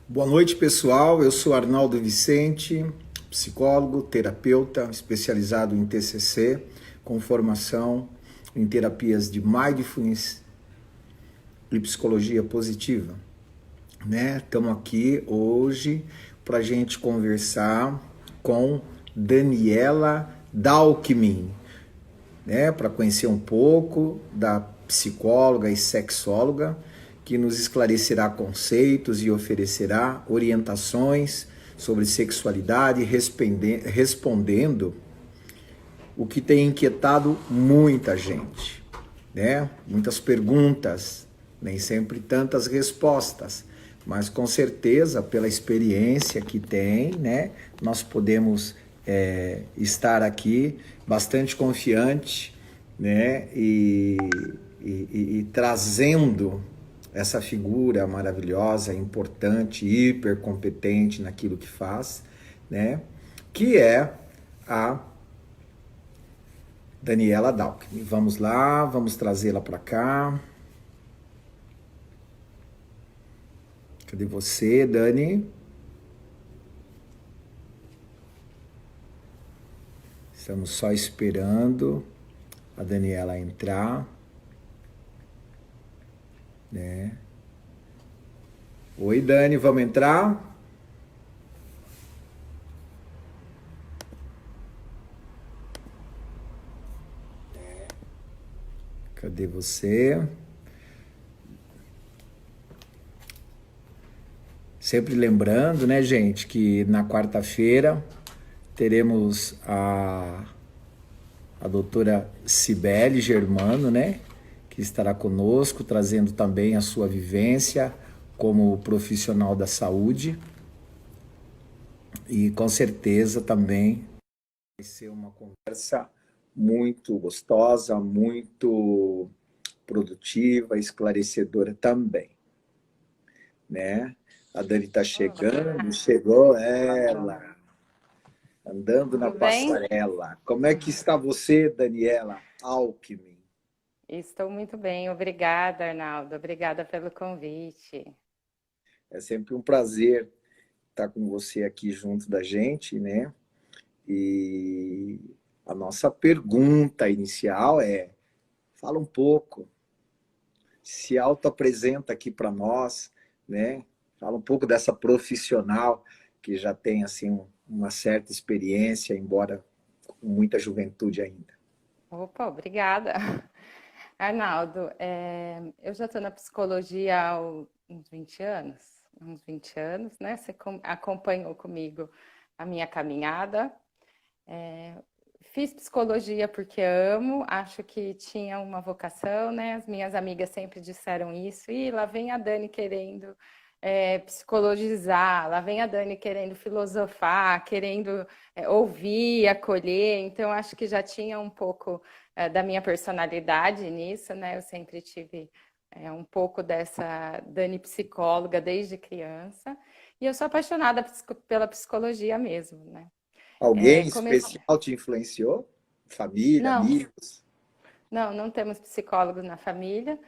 Boa noite, pessoal. Eu sou Arnaldo Vicente, psicólogo, terapeuta, especializado em TCC, com formação em terapias de Mindfulness e psicologia positiva. Estamos aqui hoje para a gente conversar com Daniela Dalkmin, para conhecer um pouco da psicóloga e sexóloga, que nos esclarecerá conceitos e oferecerá orientações sobre sexualidade, respondendo o que tem inquietado muita gente, Muitas perguntas, nem sempre tantas respostas, mas com certeza, pela experiência que tem, nós podemos estar aqui bastante confiante, e trazendo essa figura maravilhosa, importante, hiper competente naquilo que faz, que é a Daniela Dalkmin. Vamos lá, vamos trazê-la para cá. Cadê você, Dani? Estamos só esperando a Daniela entrar. Oi, Dani, vamos entrar? Cadê você? Sempre lembrando, gente, que na quarta-feira teremos a doutora Cibele Germano, que estará conosco, trazendo também a sua vivência como profissional da saúde. E com certeza também vai ser uma conversa muito gostosa, muito produtiva, esclarecedora também, A Dani está chegando, chegou ela, andando na Tudo bem? passarela. Como é que está você, Daniela Alckmin? Estou muito bem, obrigada, Arnaldo. Obrigada pelo convite. É sempre um prazer estar com você aqui junto da gente, E a nossa pergunta inicial é: fala um pouco, se autoapresenta aqui para nós, Fala um pouco dessa profissional que já tem assim uma certa experiência, embora com muita juventude ainda. Opa, obrigada. Arnaldo, eu já estou na psicologia há uns 20 anos, né? Você acompanhou comigo a minha caminhada. Fiz psicologia porque amo, acho que tinha uma vocação, né? As minhas amigas sempre disseram isso. E lá vem a Dani querendo psicologizar, lá vem a Dani querendo filosofar, querendo ouvir, acolher. Então, acho que já tinha um pouco da minha personalidade nisso, né? Eu sempre tive um pouco dessa Dani psicóloga desde criança. E eu sou apaixonada pela psicologia mesmo, né? Alguém Comecei... especial te influenciou? Família, Não, amigos? não temos psicólogos na família.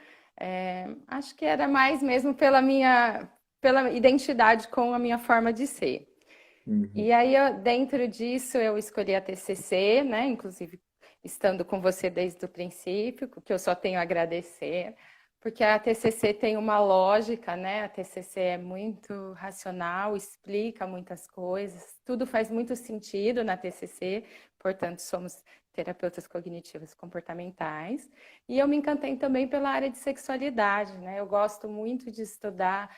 Acho que era mais mesmo pela identidade com a minha forma de ser. Uhum. E aí, dentro disso, eu escolhi a TCC, né? Inclusive, estando com você desde o princípio, que eu só tenho a agradecer, porque a TCC tem uma lógica, né? A TCC é muito racional, explica muitas coisas, tudo faz muito sentido na TCC, portanto, somos terapeutas cognitivos comportamentais. E eu me encantei também pela área de sexualidade, né? Eu gosto muito de estudar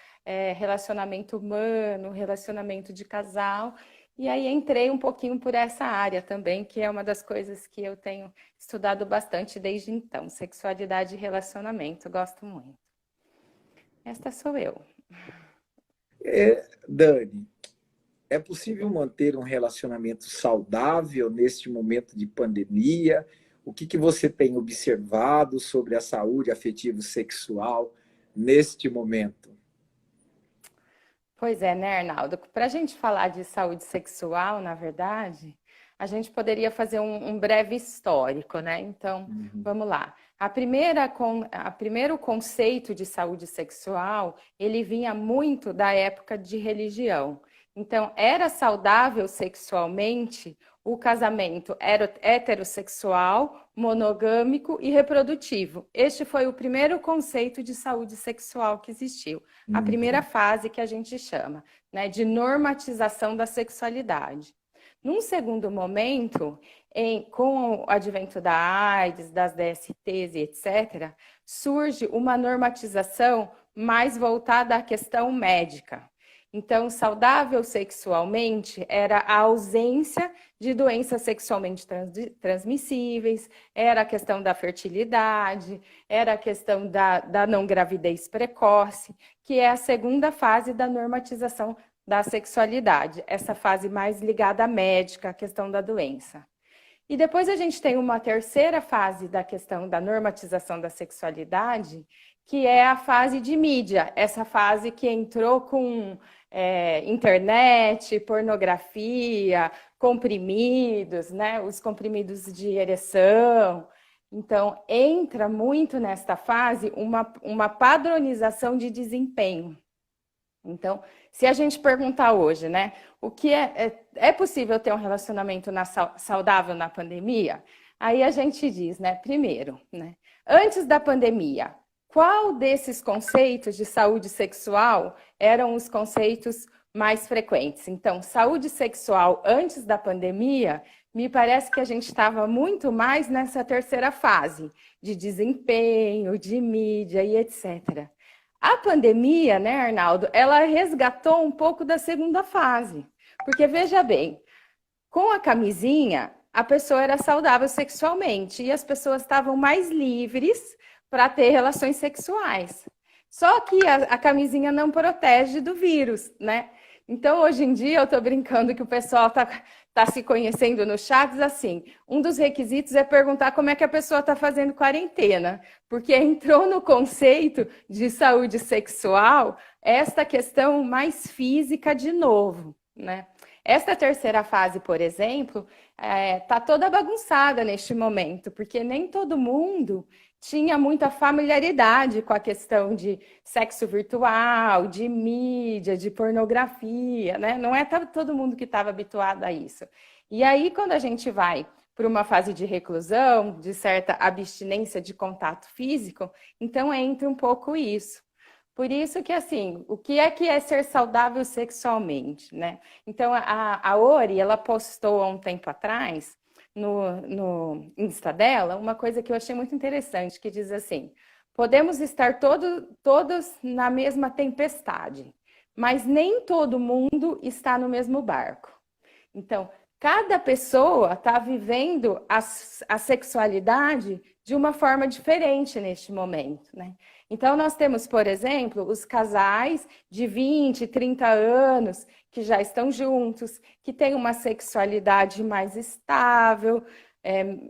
relacionamento humano, relacionamento de casal. E aí entrei um pouquinho por essa área também, que é uma das coisas que eu tenho estudado bastante desde então, sexualidade e relacionamento, gosto muito. Esta sou eu. Dani, é possível manter um relacionamento saudável neste momento de pandemia? O que você tem observado sobre a saúde afetivo-sexual neste momento? Pois é, né, Arnaldo? Para a gente falar de saúde sexual, na verdade, a gente poderia fazer um breve histórico, né? Então, Uhum. vamos lá. primeiro conceito de saúde sexual, ele vinha muito da época de religião. Então, era saudável sexualmente o casamento heterossexual, monogâmico e reprodutivo. Este foi o primeiro conceito de saúde sexual que existiu. A primeira fase que a gente chama, né, de normatização da sexualidade. Num segundo momento, com o advento da AIDS, das DSTs e etc., surge uma normatização mais voltada à questão médica. Então, saudável sexualmente era a ausência de doenças sexualmente transmissíveis, era a questão da fertilidade, era a questão da não gravidez precoce, que é a segunda fase da normatização da sexualidade, essa fase mais ligada à médica, à questão da doença. E depois a gente tem uma terceira fase da questão da normatização da sexualidade, que é a fase de mídia, essa fase que entrou com internet, pornografia, comprimidos, né? Os comprimidos de ereção. Então, entra muito nesta fase uma padronização de desempenho. Então, se a gente perguntar hoje, né, o que é possível ter um relacionamento saudável na pandemia? Aí a gente diz, né, primeiro, né, antes da pandemia, qual desses conceitos de saúde sexual eram os conceitos mais frequentes? Então, saúde sexual antes da pandemia, me parece que a gente estava muito mais nessa terceira fase de desempenho, de mídia e etc. A pandemia, né, Arnaldo, ela resgatou um pouco da segunda fase. Porque, veja bem, com a camisinha, a pessoa era saudável sexualmente e as pessoas estavam mais livres para ter relações sexuais. Só que a camisinha não protege do vírus, né? Então, hoje em dia, eu estou brincando que o pessoal está se conhecendo no chat, assim, um dos requisitos é perguntar como é que a pessoa está fazendo quarentena, porque entrou no conceito de saúde sexual esta questão mais física de novo, né? Esta terceira fase, por exemplo, está toda bagunçada neste momento, porque nem todo mundo tinha muita familiaridade com a questão de sexo virtual, de mídia, de pornografia, né? Não é todo mundo que estava habituado a isso. E aí, quando a gente vai para uma fase de reclusão, de certa abstinência de contato físico, então entra um pouco isso. Por isso que, assim, o que é ser saudável sexualmente, né? Então, a Ori, ela postou há um tempo atrás, no Insta dela, uma coisa que eu achei muito interessante, que diz assim, podemos estar todos na mesma tempestade, mas nem todo mundo está no mesmo barco. Então, cada pessoa está vivendo a sexualidade de uma forma diferente neste momento, né? Então, nós temos, por exemplo, os casais de 20, 30 anos que já estão juntos, que têm uma sexualidade mais estável,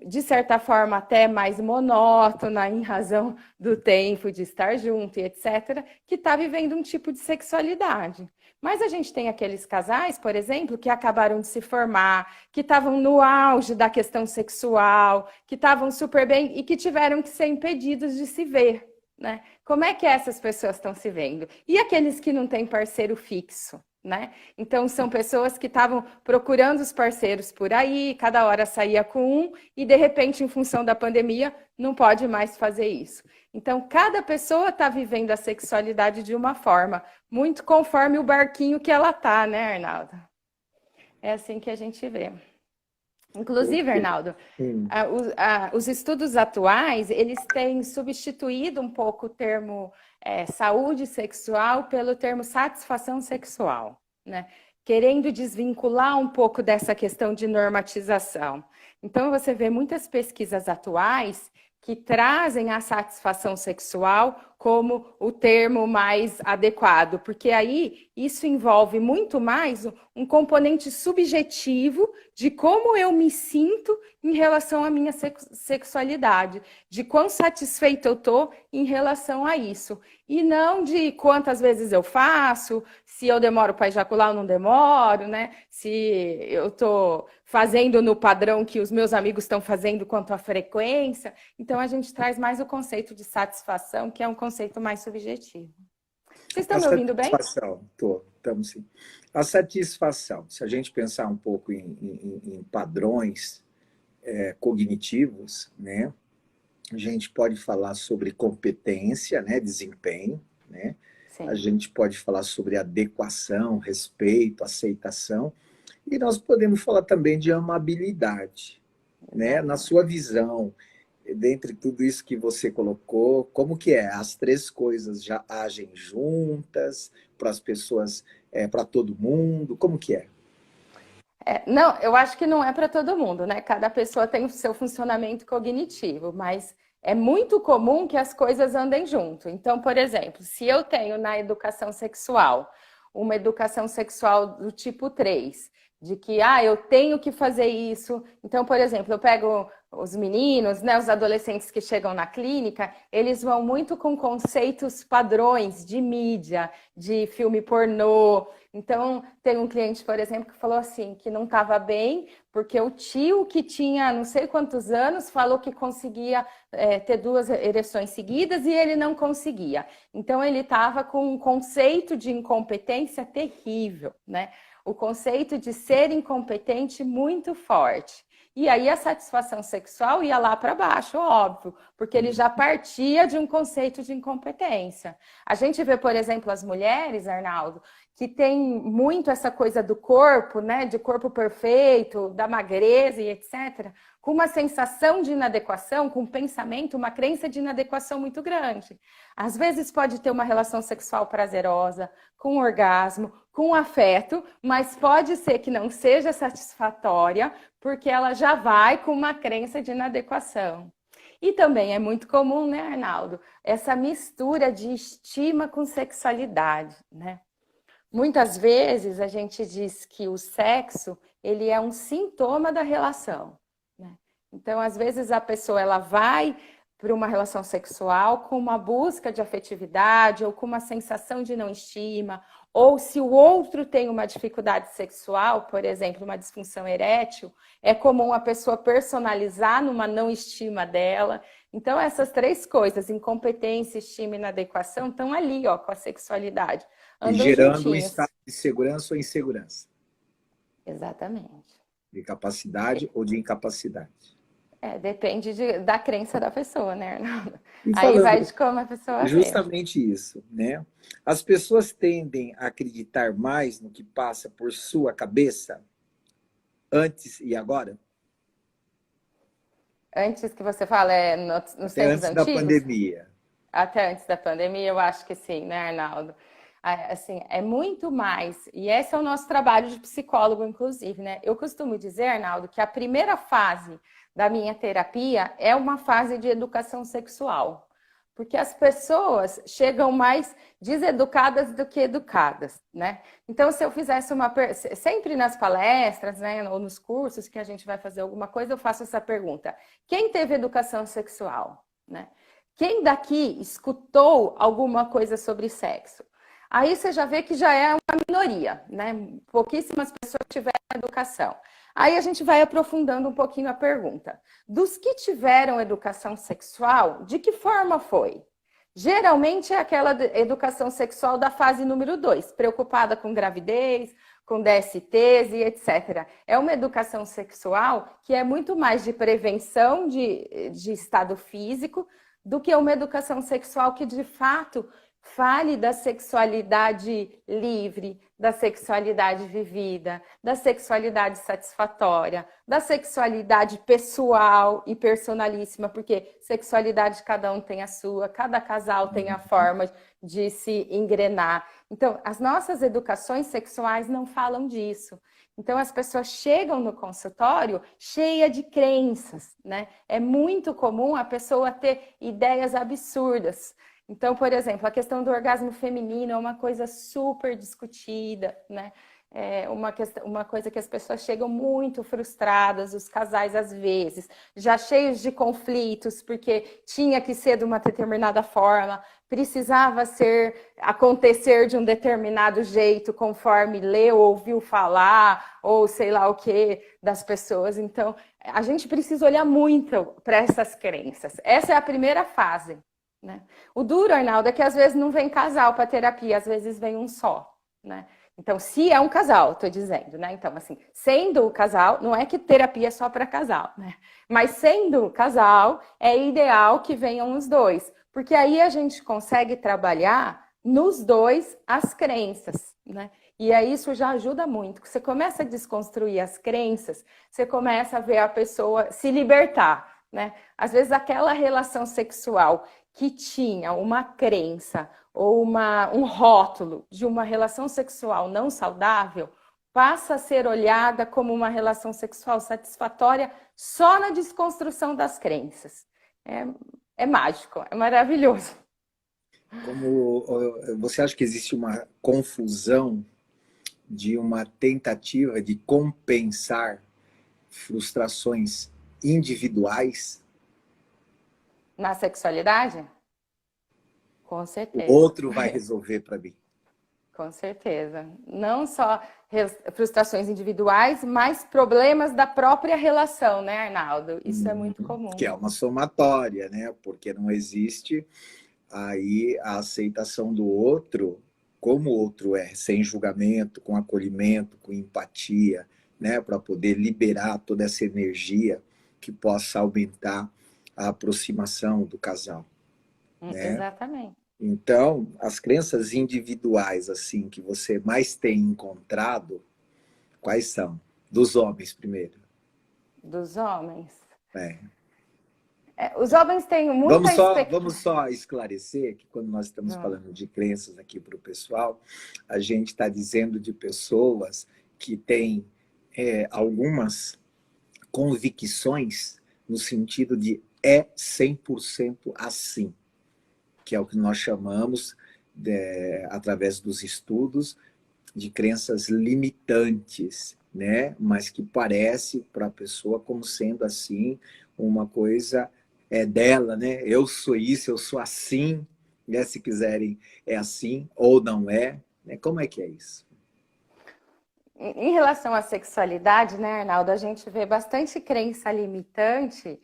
de certa forma até mais monótona em razão do tempo de estar junto e etc., que está vivendo um tipo de sexualidade. Mas a gente tem aqueles casais, por exemplo, que acabaram de se formar, que estavam no auge da questão sexual, que estavam super bem e que tiveram que ser impedidos de se ver, né? Como é que essas pessoas estão se vendo? E aqueles que não têm parceiro fixo, né? Então, são pessoas que estavam procurando os parceiros por aí, cada hora saía com um e, de repente, em função da pandemia, não pode mais fazer isso. Então, cada pessoa está vivendo a sexualidade de uma forma, muito conforme o barquinho que ela está, né, Arnaldo? É assim que a gente vê. Inclusive, Arnaldo, os estudos atuais, eles têm substituído um pouco o termo saúde sexual pelo termo satisfação sexual, né? Querendo desvincular um pouco dessa questão de normatização. Então, você vê muitas pesquisas atuais que trazem a satisfação sexual como o termo mais adequado, porque aí isso envolve muito mais um componente subjetivo de como eu me sinto em relação à minha sexualidade, de quão satisfeito eu estou em relação a isso. E não de quantas vezes eu faço, se eu demoro para ejacular ou não demoro, né? Se eu estou fazendo no padrão que os meus amigos estão fazendo quanto à frequência. Então, a gente traz mais o conceito de satisfação, que é um conceito mais subjetivo. Vocês estão A me ouvindo bem? satisfação, estamos sim. A satisfação, se a gente pensar um pouco em padrões cognitivos, né? A gente pode falar sobre competência, né? Desempenho, né? A Sim. gente pode falar sobre adequação, respeito, aceitação, e nós podemos falar também de amabilidade, né? Na sua visão, dentre tudo isso que você colocou, como que é? As três coisas já agem juntas para as pessoas, para todo mundo? Como que é? Não, eu acho que não é para todo mundo, né? Cada pessoa tem o seu funcionamento cognitivo, mas é muito comum que as coisas andem junto. Então, por exemplo, se eu tenho na educação sexual uma educação sexual do tipo 3, de que eu tenho que fazer isso. Então, por exemplo, eu pego os meninos, né, os adolescentes que chegam na clínica, eles vão muito com conceitos padrões de mídia, de filme pornô. Então, tem um cliente, por exemplo, que falou assim, que não estava bem, porque o tio que tinha não sei quantos anos falou que conseguia ter 2 ereções seguidas e ele não conseguia. Então, ele estava com um conceito de incompetência terrível, né? O conceito de ser incompetente muito forte. E aí a satisfação sexual ia lá para baixo, óbvio, porque ele já partia de um conceito de incompetência. A gente vê, por exemplo, as mulheres, Arnaldo, que tem muito essa coisa do corpo, né, de corpo perfeito, da magreza e etc., com uma sensação de inadequação, com um pensamento, uma crença de inadequação muito grande. Às vezes pode ter uma relação sexual prazerosa, com orgasmo, com afeto, mas pode ser que não seja satisfatória, porque ela já vai com uma crença de inadequação. E também é muito comum, né, Arnaldo, essa mistura de estima com sexualidade, né? Muitas vezes a gente diz que o sexo, ele é um sintoma da relação, né? Então, às vezes a pessoa ela vai para uma relação sexual com uma busca de afetividade ou com uma sensação de não estima, ou se o outro tem uma dificuldade sexual, por exemplo, uma disfunção erétil, é comum a pessoa personalizar numa não estima dela. Então, essas 3 coisas, incompetência, estima e inadequação, estão ali, ó, com a sexualidade. Andam Gerando um juntinhos. estado de segurança ou insegurança, Exatamente. de capacidade ou de incapacidade. Depende da crença da pessoa, né, Arnaldo? E Aí vai falando de como a pessoa vê. justamente isso, né? As pessoas tendem a acreditar mais no que passa por sua cabeça antes e agora? Antes que você fala, nos Até tempos antes da antigos? pandemia. Até antes da pandemia, eu acho que sim, né, Arnaldo? Assim, é muito mais. E esse é o nosso trabalho de psicólogo, inclusive, né? Eu costumo dizer, Arnaldo, que a primeira fase da minha terapia é uma fase de educação sexual. Porque as pessoas chegam mais deseducadas do que educadas, né? Então, se eu fizesse sempre nas palestras, né, ou nos cursos que a gente vai fazer alguma coisa, eu faço essa pergunta: quem teve educação sexual, né? Quem daqui escutou alguma coisa sobre sexo? Aí você já vê que já é uma minoria, né? Pouquíssimas pessoas tiveram educação. Aí a gente vai aprofundando um pouquinho a pergunta. Dos que tiveram educação sexual, de que forma foi? Geralmente é aquela educação sexual da fase número 2, preocupada com gravidez, com DSTs e etc. É uma educação sexual que é muito mais de prevenção de estado físico do que uma educação sexual que, de fato, fale da sexualidade livre, da sexualidade vivida, da sexualidade satisfatória, da sexualidade pessoal e personalíssima, porque sexualidade cada um tem a sua, cada casal tem a forma de se engrenar. Então, as nossas educações sexuais não falam disso. Então, as pessoas chegam no consultório cheia de crenças, né? É muito comum a pessoa ter ideias absurdas. Então, por exemplo, a questão do orgasmo feminino é uma coisa super discutida, né? É uma coisa que as pessoas chegam muito frustradas, os casais às vezes, já cheios de conflitos, porque tinha que ser de uma determinada forma, precisava acontecer de um determinado jeito, conforme leu, ouviu falar, ou sei lá o que, das pessoas. Então, a gente precisa olhar muito para essas crenças. Essa é a primeira fase, né? O duro, Arnaldo, é que às vezes não vem casal para terapia, às vezes vem um só, né? Então, se é um casal, estou dizendo, né? Então, assim, sendo o casal, não é que terapia é só para casal, né? Mas sendo casal, é ideal que venham os dois, porque aí a gente consegue trabalhar nos dois as crenças, né? E aí isso já ajuda muito. Você começa a desconstruir as crenças, você começa a ver a pessoa se libertar, né? Às vezes aquela relação sexual que tinha uma crença ou um rótulo de uma relação sexual não saudável, passa a ser olhada como uma relação sexual satisfatória só na desconstrução das crenças. É mágico, é maravilhoso. Como você acha que existe uma confusão de uma tentativa de compensar frustrações individuais? Na sexualidade? Com O certeza. outro vai resolver para mim. Com certeza. Não só frustrações individuais, mas problemas da própria relação, né, Arnaldo? Isso é muito Que comum. é uma somatória, né? Porque não existe aí a aceitação do outro, como o outro é, sem julgamento, com acolhimento, com empatia, né? Para poder liberar toda essa energia que possa aumentar a aproximação do casal, né? Exatamente. Então, as crenças individuais, assim, que você mais tem encontrado, quais são? Dos homens, primeiro. Dos homens. É. Os homens têm muita Vamos expectativa. só esclarecer que quando nós estamos falando de crenças aqui para o pessoal, a gente está dizendo de pessoas que têm algumas convicções no sentido de é 100% assim, que é o que nós chamamos, através dos estudos, de crenças limitantes, né? Mas que parece para a pessoa como sendo assim uma coisa dela, né? Eu sou isso, eu sou assim, né? Se quiserem é assim ou não é, né? Como é que é isso? Em relação à sexualidade, né, Arnaldo, a gente vê bastante crença limitante,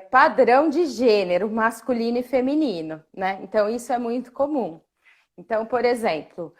padrão de gênero, masculino e feminino, né? Então, isso é muito comum. Então, por exemplo,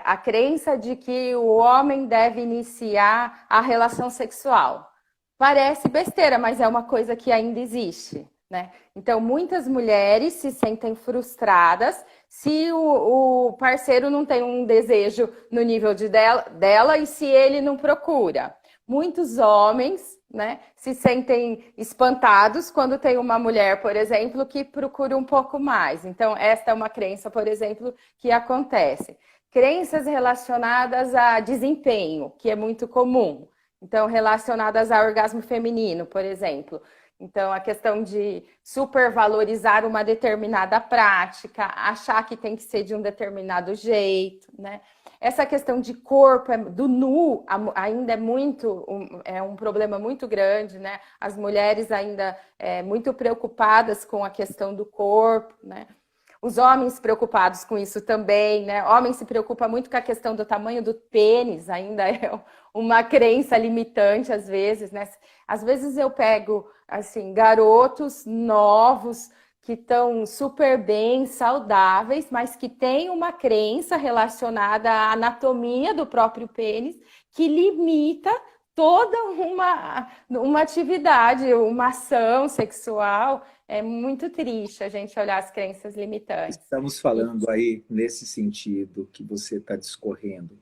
a crença de que o homem deve iniciar a relação sexual. Parece besteira, mas é uma coisa que ainda existe, né? Então, muitas mulheres se sentem frustradas se o parceiro não tem um desejo no nível dela e se ele não procura. Muitos homens, né, se sentem espantados quando tem uma mulher, por exemplo, que procura um pouco mais. Então, esta é uma crença, por exemplo, que acontece. Crenças relacionadas a desempenho, que é muito comum. Então, relacionadas ao orgasmo feminino, por exemplo. Então, a questão de supervalorizar uma determinada prática, achar que tem que ser de um determinado jeito, né? Essa questão de corpo, do nu, ainda é um problema muito grande, né? As mulheres ainda muito preocupadas com a questão do corpo, né? Os homens preocupados com isso também, né? Homem se preocupa muito com a questão do tamanho do pênis, ainda é uma crença limitante às vezes, né? Às vezes eu pego, assim, garotos novos que estão super bem, saudáveis, mas que têm uma crença relacionada à anatomia do próprio pênis que limita toda uma atividade, uma ação sexual. É muito triste a gente olhar as crenças limitantes. Estamos falando aí, nesse sentido que você está discorrendo,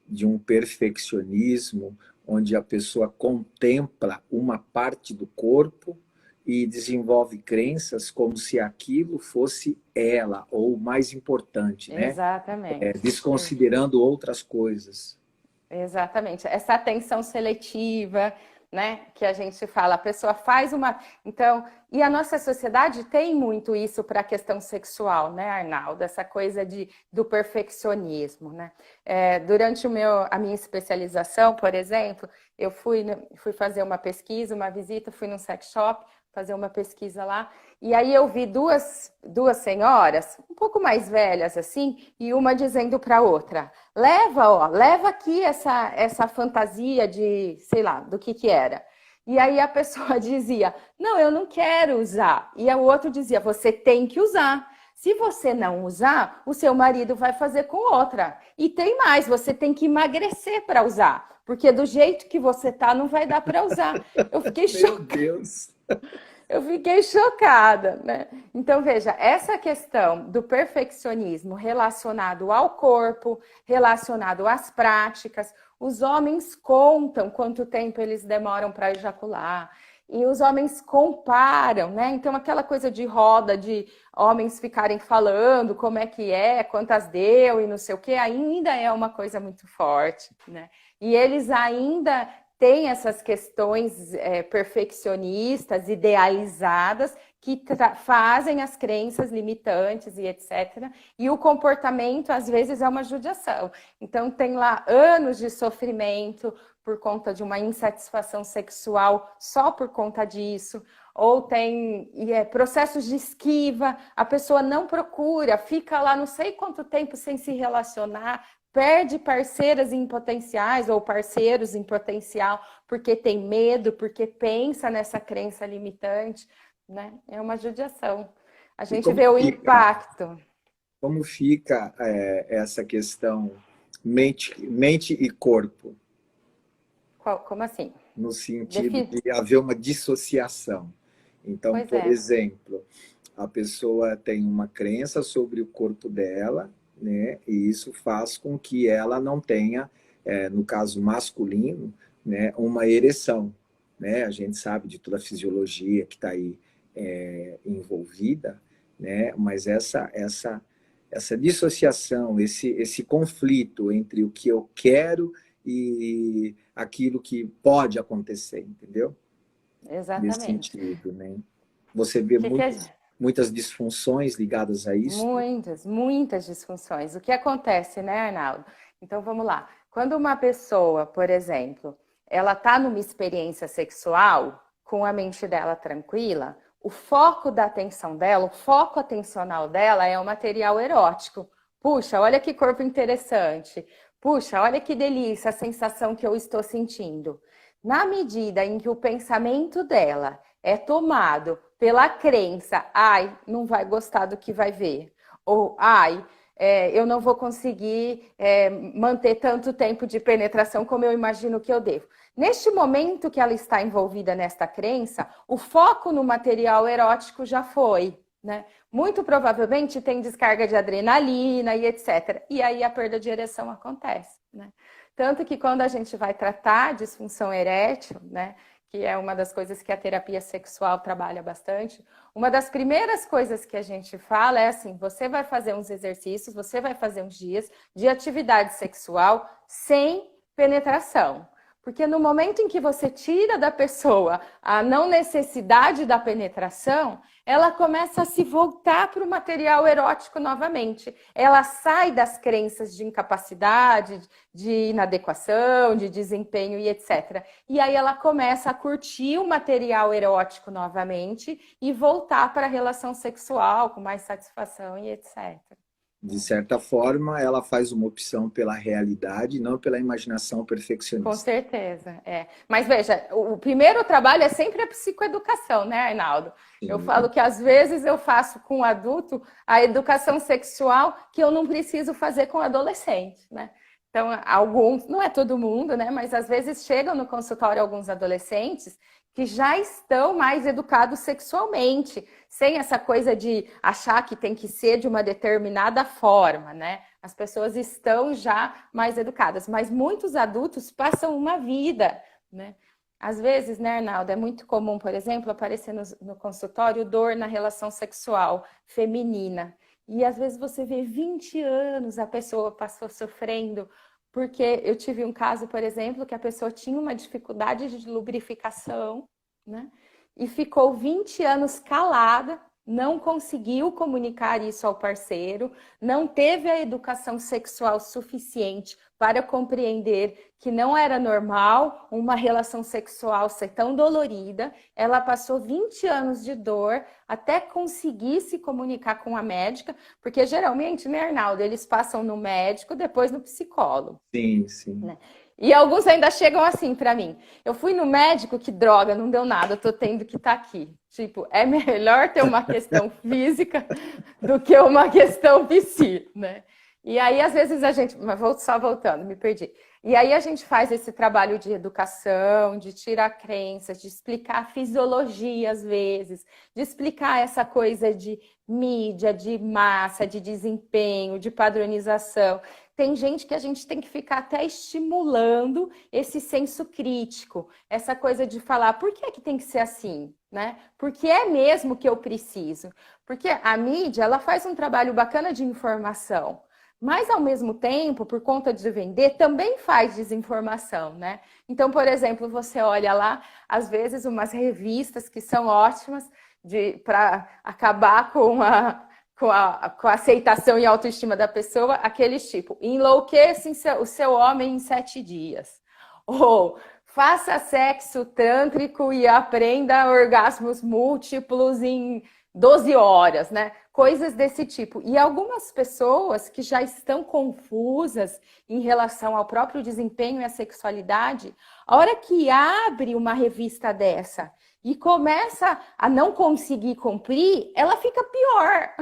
de um perfeccionismo onde a pessoa contempla uma parte do corpo e desenvolve crenças como se aquilo fosse ela, ou o mais importante, né? Exatamente. Desconsiderando outras coisas. Exatamente. Essa atenção seletiva, né? Que a gente fala, a pessoa faz uma... Então, e a nossa sociedade tem muito isso para a questão sexual, né, Arnaldo? Essa coisa do perfeccionismo, né? Durante a minha especialização, por exemplo, eu fui fazer uma pesquisa, uma visita, fui num sex shop, fazer uma pesquisa lá, e aí eu vi duas senhoras, um pouco mais velhas assim, e uma dizendo para a outra, leva aqui essa fantasia de, sei lá, do que era. E aí a pessoa dizia, não, eu não quero usar. E o outro dizia, você tem que usar. Se você não usar, o seu marido vai fazer com outra. E tem mais, você tem que emagrecer para usar, porque do jeito que você tá, não vai dar para usar. Eu fiquei Meu chocada. Deus! Eu fiquei chocada, né? Então, veja, essa questão do perfeccionismo relacionado ao corpo, relacionado às práticas, os homens contam quanto tempo eles demoram para ejacular, e os homens comparam, né? Então, aquela coisa de roda, de homens ficarem falando como é, quantas deu e não sei o quê, ainda é uma coisa muito forte, né? E eles ainda tem essas questões perfeccionistas, idealizadas, que fazem as crenças limitantes e etc. E o comportamento, às vezes, é uma judiação. Então, tem lá anos de sofrimento por conta de uma insatisfação sexual só por conta disso. Ou tem processos de esquiva, a pessoa não procura, fica lá não sei quanto tempo sem se relacionar, perde parceiras em potenciais ou parceiros em potencial porque tem medo, porque pensa nessa crença limitante, né? É uma judiação. A E gente vê o impacto. como fica essa questão mente e corpo? Como assim? No sentido de haver uma dissociação. Então, Pois por é. exemplo, a pessoa tem uma crença sobre o corpo dela, né? E isso faz com que ela não tenha, no caso masculino, né, uma ereção, né? A gente sabe de toda a fisiologia que está aí envolvida, né? Mas essa dissociação, esse conflito entre o que eu quero e aquilo que pode acontecer, entendeu? Nesse Exatamente. sentido, né? Você vê muitas disfunções ligadas a isso? Muitas disfunções. O que acontece, né, Arnaldo? Então, vamos lá. Quando uma pessoa, por exemplo, ela está numa experiência sexual com a mente dela tranquila, o foco da atenção dela, o foco atencional dela é o material erótico. Puxa, olha que corpo interessante. Puxa, olha que delícia a sensação que eu estou sentindo. Na medida em que o pensamento dela é tomado pela crença, ai, não vai gostar do que vai ver, ou ai, eu não vou conseguir manter tanto tempo de penetração como eu imagino que eu devo. Neste momento que ela está envolvida nesta crença, o foco no material erótico já foi, né? Muito provavelmente tem descarga de adrenalina e etc. E aí a perda de ereção acontece, né? Tanto que quando a gente vai tratar disfunção erétil, né, que é uma das coisas que a terapia sexual trabalha bastante, uma das primeiras coisas que a gente fala é assim, você vai fazer uns exercícios, você vai fazer uns dias de atividade sexual sem penetração. Porque no momento em que você tira da pessoa a não necessidade da penetração, ela começa a se voltar para o material erótico novamente. Ela sai das crenças de incapacidade, de inadequação, de desempenho e etc. E aí ela começa a curtir o material erótico novamente e voltar para a relação sexual com mais satisfação e etc. De certa forma, ela faz uma opção pela realidade, não pela imaginação Com perfeccionista. certeza, é. Mas veja, o primeiro trabalho é sempre a psicoeducação, né, Arnaldo? Eu Sim. falo que às vezes eu faço com o adulto a educação sexual que eu não preciso fazer com o adolescente, né? Então, alguns, não é todo mundo, né? Mas às vezes chegam no consultório alguns adolescentes que já estão mais educados sexualmente, sem essa coisa de achar que tem que ser de uma determinada forma, né? As pessoas estão já mais educadas, mas muitos adultos passam uma vida, né? Às vezes, né, Arnaldo, é muito comum, por exemplo, aparecer no consultório dor na relação sexual feminina. E às vezes você vê 20 anos a pessoa passou sofrendo porque eu tive um caso, por exemplo, que a pessoa tinha uma dificuldade de lubrificação, né? E ficou 20 anos calada, não conseguiu comunicar isso ao parceiro, não teve a educação sexual suficiente para compreender que não era normal uma relação sexual ser tão dolorida. Ela passou 20 anos de dor até conseguir se comunicar com a médica, porque geralmente, né, Arnaldo, eles passam no médico, depois no psicólogo. Sim, sim. Né? E alguns ainda chegam assim para mim. Eu fui no médico, que droga, não deu nada, eu tô tendo que estar aqui. Tipo, é melhor ter uma questão física do que uma questão psi, né? E aí, às vezes, a gente... Mas vou só voltando, me perdi. E aí a gente faz esse trabalho de educação, de tirar crenças, de explicar a fisiologia, às vezes, de explicar essa coisa de mídia, de massa, de desempenho, de padronização. Tem gente que a gente tem que ficar até estimulando esse senso crítico, essa coisa de falar, por que é que tem que ser assim, né? Porque é mesmo que eu preciso. Porque a mídia, ela faz um trabalho bacana de informação, mas ao mesmo tempo, por conta de vender, também faz desinformação, né? Então, por exemplo, você olha lá, às vezes, umas revistas que são ótimas para acabar com a aceitação e autoestima da pessoa, aqueles tipo, enlouqueça o seu homem em 7 dias. Ou faça sexo tântrico e aprenda orgasmos múltiplos em 12 horas, né? Coisas desse tipo. E algumas pessoas que já estão confusas em relação ao próprio desempenho e à sexualidade, a hora que abre uma revista dessa e começa a não conseguir cumprir, ela fica pior.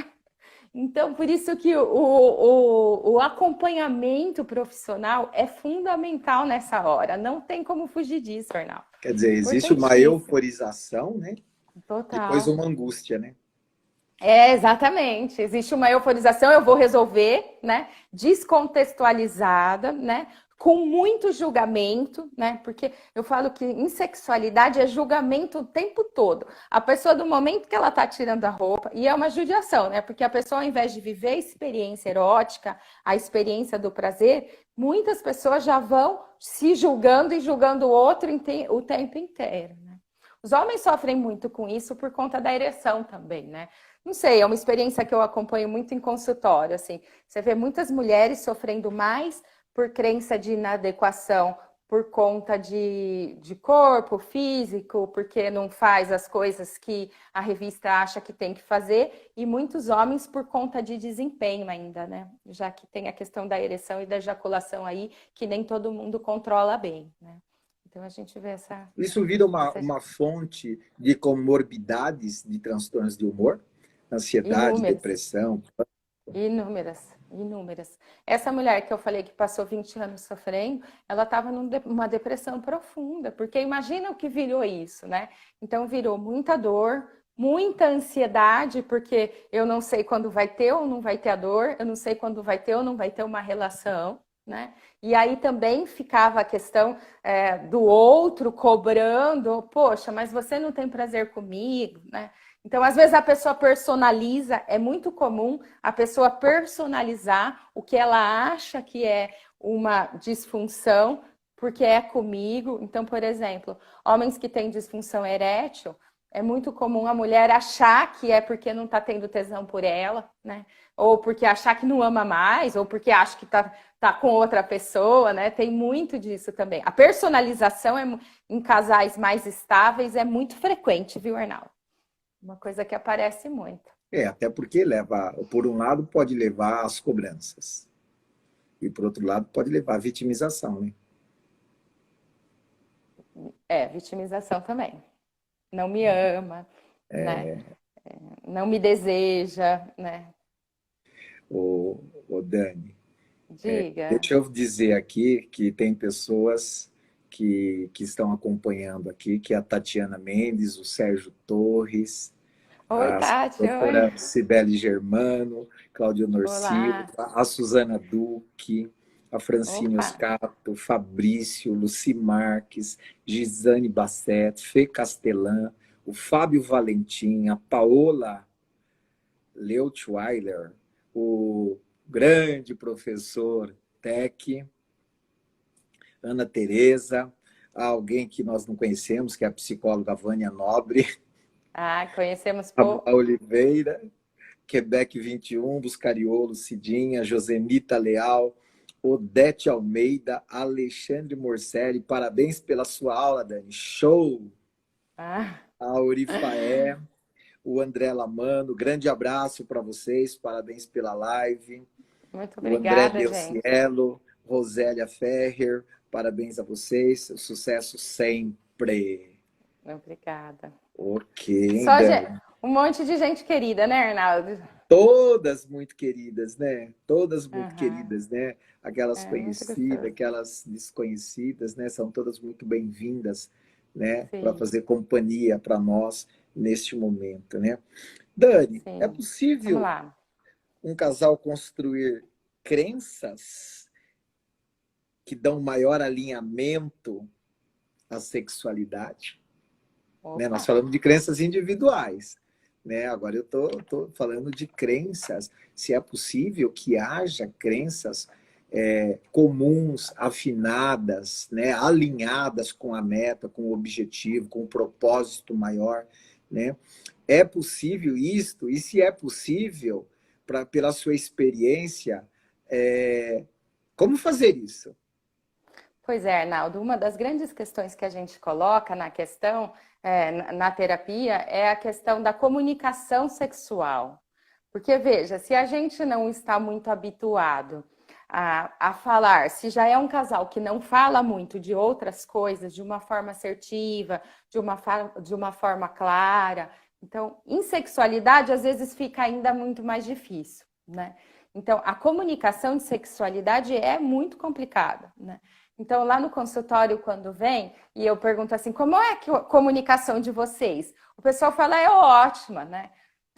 Então, por isso que o acompanhamento profissional é fundamental nessa hora. Não tem como fugir disso, Arnaldo. Quer dizer, existe uma euforização, né? Depois Total. uma angústia, né? É, exatamente. Existe uma euforização, eu vou resolver, né? Descontextualizada, né? Com muito julgamento, né? Porque eu falo que em sexualidade é julgamento o tempo todo. A pessoa, do momento que ela tá tirando a roupa, e é uma judiação, né? Porque a pessoa, ao invés de viver a experiência erótica, a experiência do prazer, muitas pessoas já vão se julgando e julgando o outro o tempo inteiro, né? Os homens sofrem muito com isso por conta da ereção também, né? Não sei, é uma experiência que eu acompanho muito em consultório, assim. Você vê muitas mulheres sofrendo mais por crença de inadequação, por conta de corpo físico, porque não faz as coisas que a revista acha que tem que fazer, e muitos homens por conta de desempenho ainda, né? Já que tem a questão da ereção e da ejaculação aí, que nem todo mundo controla bem, né? Então a gente vê essa... Isso vira uma fonte de comorbidades de transtornos de humor, ansiedade, Inúmeras. depressão. Inúmeras, inúmeras. Essa mulher que eu falei que passou 20 anos sofrendo, ela estava numa depressão profunda, porque imagina o que virou isso, né? Então virou muita dor, muita ansiedade, porque eu não sei quando vai ter ou não vai ter a dor, eu não sei quando vai ter ou não vai ter uma relação, né? E aí também ficava a questão do outro cobrando, poxa, mas você não tem prazer comigo, né? Então, às vezes a pessoa personaliza, é muito comum a pessoa personalizar o que ela acha que é uma disfunção, porque é comigo. Então, por exemplo, homens que têm disfunção erétil, é muito comum a mulher achar que é porque não está tendo tesão por ela, né? Ou porque achar que não ama mais, ou porque acha que tá com outra pessoa, né? Tem muito disso também. A personalização em casais mais estáveis é muito frequente, viu, Arnaldo? Uma coisa que aparece muito. Até porque leva, por um lado, pode levar às cobranças. E por outro lado, pode levar à vitimização, né? Vitimização também. Não me ama, né? Não me deseja, né? O Dani, Diga. deixa eu dizer aqui que tem pessoas que estão acompanhando aqui, que é a Tatiana Mendes, o Sérgio Torres, Oi, a Tati, doutora oi. Cibele Germano, Cláudio Honor Olá. Silva, a Suzana Duque, a Francine Opa. Oscato, Fabrício, Luci Marques, Gisane Basset, Fê Castelã, o Fábio Valentim, a Paola Leutweiler, o grande professor Tech, Ana Tereza, alguém que nós não conhecemos, que é a psicóloga Vânia Nobre, Ah, conhecemos a pouco. Oliveira, Quebec 21, Buscariolo, Cidinha, Josemita Leal, Odete Almeida, Alexandre Morcelli. Parabéns pela sua aula, Dani. Show! Ah, A Aurifaé, o André Lamano. Grande abraço para vocês. Parabéns pela live. muito O André obrigada, gente. Delcielo, Rosélia Ferrer. Parabéns a vocês. Sucesso sempre. Obrigada. Ok, Só Dani. um monte de gente querida, né, Arnaldo? Todas muito queridas, né? Todas muito Aham. queridas, né? Aquelas É muito conhecidas, gostoso. aquelas desconhecidas, né? São todas muito bem-vindas, né? Para Sim, fazer companhia para nós neste momento, né? Dani, é sim. Vamos possível lá. um casal construir crenças que dão maior alinhamento à sexualidade? Né? Nós Opa. falamos de crenças individuais, né? Agora eu tô falando de crenças, se é possível que haja crenças comuns, afinadas, né? Alinhadas com a meta, com o objetivo, com o propósito maior, né? É possível isto? E se é possível, pela sua experiência, como fazer isso? Pois é, Arnaldo, uma das grandes questões que a gente coloca na questão, na terapia, é a questão da comunicação sexual. Porque, veja, se a gente não está muito habituado a falar, se já é um casal que não fala muito de outras coisas de uma forma assertiva, de uma forma clara, então, em sexualidade, às vezes fica ainda muito mais difícil, né? Então, a comunicação de sexualidade é muito complicada, né? Então, lá no consultório, quando vem, e eu pergunto assim, como é a comunicação de vocês? O pessoal fala, é ótima, né?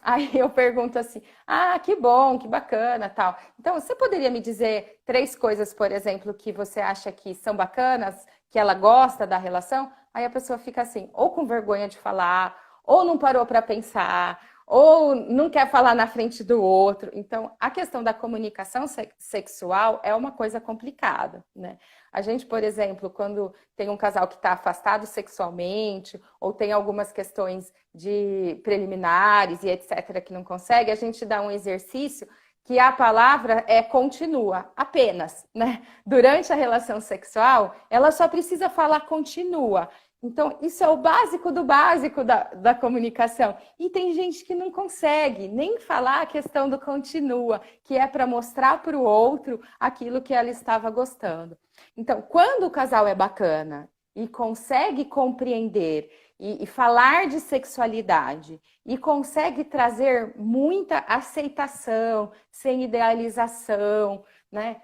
Aí eu pergunto assim, ah, que bom, que bacana, tal. Então, você poderia me dizer três coisas, por exemplo, que você acha que são bacanas, que ela gosta da relação? Aí a pessoa fica assim, ou com vergonha de falar, ou não parou para pensar, ou não quer falar na frente do outro. Então, a questão da comunicação sexual é uma coisa complicada, né? A gente, por exemplo, quando tem um casal que está afastado sexualmente, ou tem algumas questões de preliminares e etc., que não consegue, a gente dá um exercício que a palavra é continua, apenas, né? Durante a relação sexual, ela só precisa falar continua. Então, isso é o básico do básico da comunicação. E tem gente que não consegue nem falar a questão do continua, que é para mostrar para o outro aquilo que ela estava gostando. Então, quando o casal é bacana e consegue compreender e falar de sexualidade e consegue trazer muita aceitação, sem idealização, né?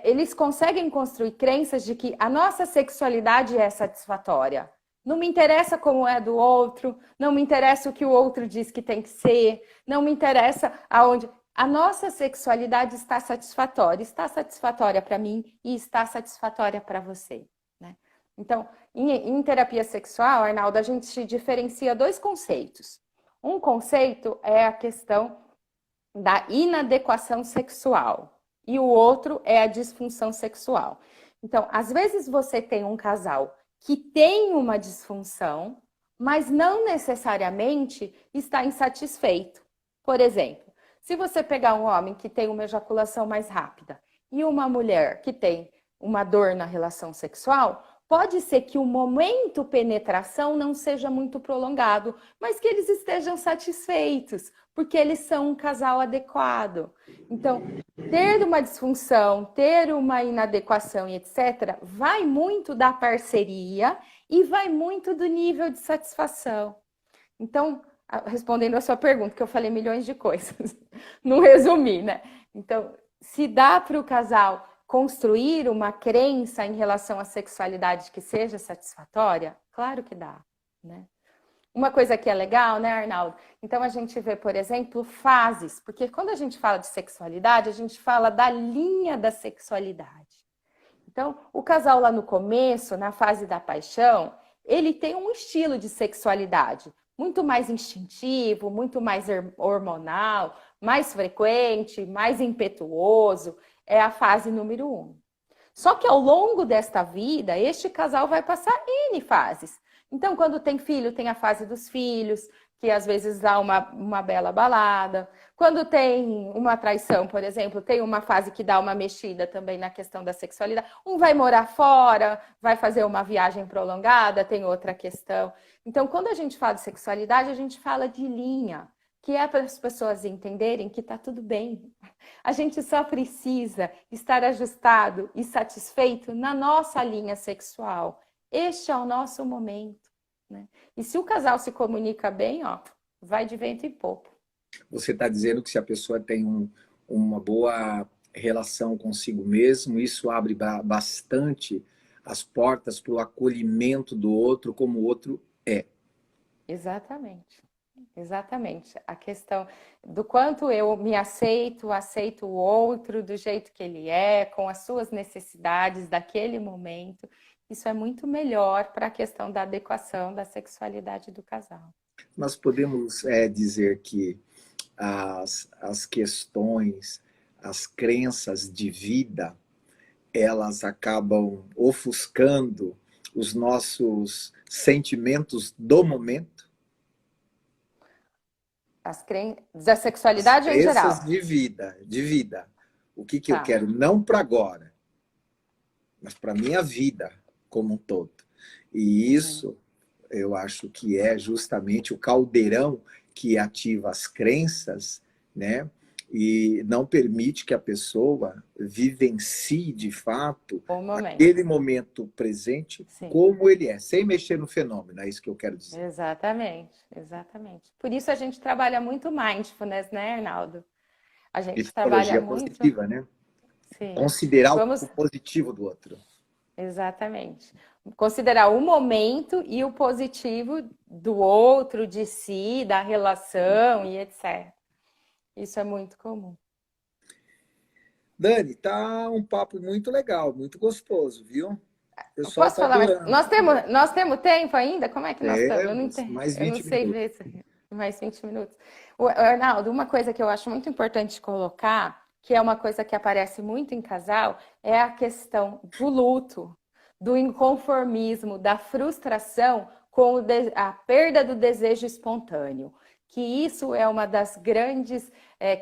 Eles conseguem construir crenças de que a nossa sexualidade é satisfatória. Não me interessa como é do outro, não me interessa o que o outro diz que tem que ser, não me interessa aonde. A nossa sexualidade está satisfatória para mim e está satisfatória para você, né? Então, em terapia sexual, Arnaldo, a gente diferencia dois conceitos. Um conceito é a questão da inadequação sexual e o outro é a disfunção sexual. Então, às vezes você tem um casal que tem uma disfunção, mas não necessariamente está insatisfeito. Por exemplo, se você pegar um homem que tem uma ejaculação mais rápida e uma mulher que tem uma dor na relação sexual, pode ser que o momento penetração não seja muito prolongado, mas que eles estejam satisfeitos, porque eles são um casal adequado. Então, ter uma disfunção, ter uma inadequação e etc., vai muito da parceria e vai muito do nível de satisfação. Então, respondendo a sua pergunta, que eu falei milhões de coisas, não resumi, né? Então, se dá para o casal construir uma crença em relação à sexualidade que seja satisfatória, claro que dá, né? Uma coisa que é legal, né, Arnaldo? Então a gente vê, por exemplo, fases, porque quando a gente fala de sexualidade, a gente fala da linha da sexualidade. Então, o casal lá no começo, na fase da paixão, ele tem um estilo de sexualidade muito mais instintivo, muito mais hormonal, mais frequente, mais impetuoso. É a fase número 1. Só que ao longo desta vida, este casal vai passar N fases. Então, quando tem filho, tem a fase dos filhos, que às vezes dá uma bela balada. Quando tem uma traição, por exemplo, tem uma fase que dá uma mexida também na questão da sexualidade. Um vai morar fora, vai fazer uma viagem prolongada, tem outra questão. Então, quando a gente fala de sexualidade, a gente fala de linha, que é para as pessoas entenderem que está tudo bem. A gente só precisa estar ajustado e satisfeito na nossa linha sexual. Este é o nosso momento, né? E se o casal se comunica bem, ó, vai de vento em popa. Você está dizendo que se a pessoa tem uma boa relação consigo mesmo, isso abre bastante as portas para o acolhimento do outro como o outro é. Exatamente. Exatamente. A questão do quanto eu me aceito o outro do jeito que ele é, com as suas necessidades daquele momento. Isso é muito melhor para a questão da adequação da sexualidade do casal. Nós podemos dizer que as questões, as crenças de vida, elas acabam ofuscando os nossos sentimentos do momento? Da sexualidade ou em geral? As crenças de vida. O que eu Tá. quero? Não para agora, mas para a minha vida como um todo. E isso, eu acho que é justamente o caldeirão que ativa as crenças, né? E não permite que a pessoa vivencie de fato aquele momento presente. Sim. Como ele é, sem mexer no fenômeno, é isso que eu quero dizer. Exatamente, exatamente. Por isso a gente trabalha muito mindfulness, né, Arnaldo? A gente trabalha muito... positiva, né? Sim. Considerar o positivo do outro. Exatamente. Considerar o momento e o positivo do outro, de si, da relação e etc. Isso é muito comum. Dani, tá um papo muito legal, muito gostoso, viu? Posso falar mais? Nós temos tempo ainda? Como é que nós estamos? Eu não entendo. Mais 20 eu não sei minutos. ver mais 20 minutos. Arnaldo, uma coisa que eu acho muito importante colocar, que é uma coisa que aparece muito em casal, é a questão do luto, do inconformismo, da frustração com a perda do desejo espontâneo. Que isso é uma das grandes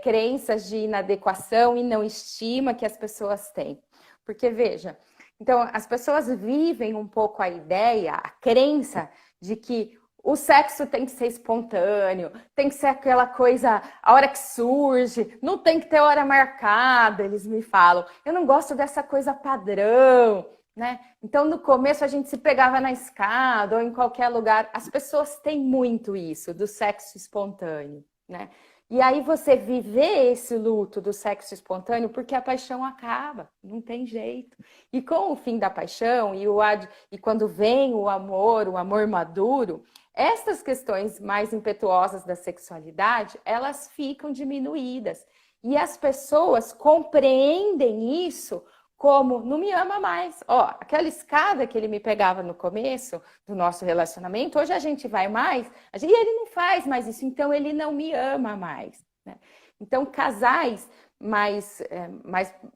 crenças de inadequação e não estima que as pessoas têm. Porque, veja, então as pessoas vivem um pouco a ideia, a crença de que o sexo tem que ser espontâneo, tem que ser aquela coisa, a hora que surge, não tem que ter hora marcada, eles me falam. Eu não gosto dessa coisa padrão, né? Então, no começo, a gente se pegava na escada ou em qualquer lugar. As pessoas têm muito isso, do sexo espontâneo, né? E aí você viver esse luto do sexo espontâneo porque a paixão acaba, não tem jeito. E com o fim da paixão e quando vem o amor maduro, essas questões mais impetuosas da sexualidade, elas ficam diminuídas. E as pessoas compreendem isso como não me ama mais. Ó, aquela escada que ele me pegava no começo do nosso relacionamento, hoje a gente vai mais, e ele não faz mais isso, então ele não me ama mais, né? Então, casais mais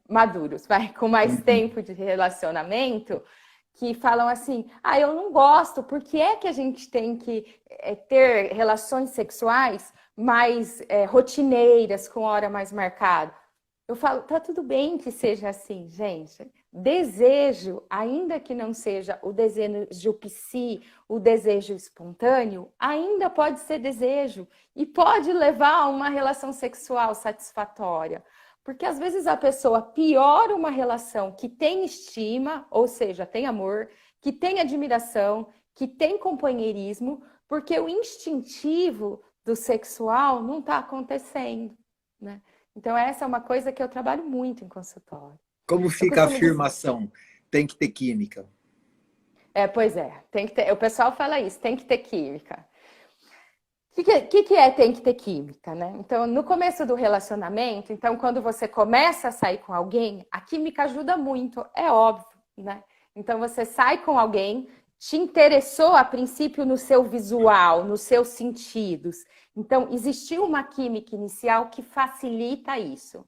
maduros, com mais tempo de relacionamento, que falam assim, eu não gosto, por que é que a gente tem que ter relações sexuais mais rotineiras, com hora mais marcada? Eu falo, tá tudo bem que seja assim, gente. Desejo, ainda que não seja o desejo psi, o desejo espontâneo, ainda pode ser desejo e pode levar a uma relação sexual satisfatória. Porque às vezes a pessoa piora uma relação que tem estima, ou seja, tem amor, que tem admiração, que tem companheirismo, porque o instintivo do sexual não está acontecendo, né? Então, essa é uma coisa que eu trabalho muito em consultório. Como fica a afirmação? Tem que ter química. Pois é, tem que ter. O pessoal fala isso, tem que ter química. O que é tem que ter química, né? Então, no começo do relacionamento, então, quando você começa a sair com alguém, a química ajuda muito, é óbvio, né? Então, você sai com alguém, te interessou a princípio no seu visual, nos seus sentidos. Então, existiu uma química inicial que facilita isso.